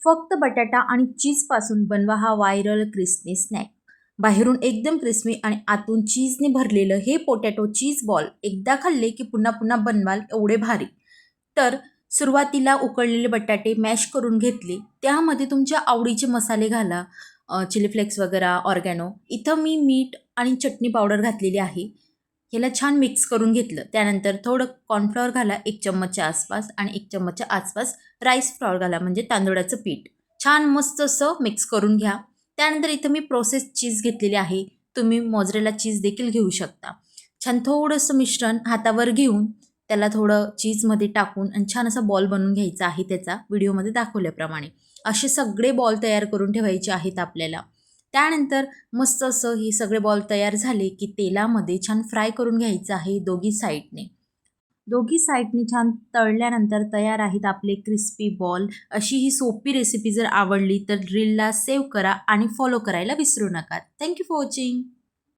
फक्त बटाटा आणि चीजपासून बनवा हा व्हायरल क्रिस्पी स्नॅक. बाहेरून एकदम क्रिस्पी आणि आतून चीजने भरलेलं हे पोटॅटो चीज बॉल एकदा खाल्ले की पुन्हा पुन्हा बनवाल एवढे भारी. तर सुरुवातीला उकळलेले बटाटे मॅश करून घेतले. त्यामध्ये तुमच्या आवडीचे मसाले घाला, चिली फ्लेक्स वगैरे, ऑर्गॅनो. इथं मी मीठ आणि चटणी पावडर घातलेली आहे. ह्याला छान मिक्स करून घेतलं. त्यानंतर थोडं कॉर्नफ्लॉवर घाला 1 चम्मचच्या आसपास आणि 1 चम्मचच्या आसपास राईस फ्लॉवर घाला म्हणजे तांदूळाचं पीठ. छान मस्त असं मिक्स करून घ्या. त्यानंतर इथं मी प्रोसेस चीज घेतलेली आहे. तुम्ही मोझरेला चीज देखील घेऊ शकता. छान थोडंसं मिश्रण हातावर घेऊन त्याला थोडं चीजमध्ये टाकून आणि छान असा बॉल बनवून घ्यायचा आहे त्याचा व्हिडिओमध्ये दाखवल्याप्रमाणे. असे सगळे बॉल तयार करून ठेवायचे आहेत आपल्याला. त्यानंतर मस्त असं हे सगळे बॉल तयार झाले की तेलामध्ये छान फ्राय करून घ्यायचं आहे दोघी साईडने. दोघी साईडने छान तळल्यानंतर तयार आहेत आपले क्रिस्पी बॉल. अशी ही सोपी रेसिपी जर आवडली तर रीलला सेव्ह करा आणि फॉलो करायला विसरू नका. Thank you for watching.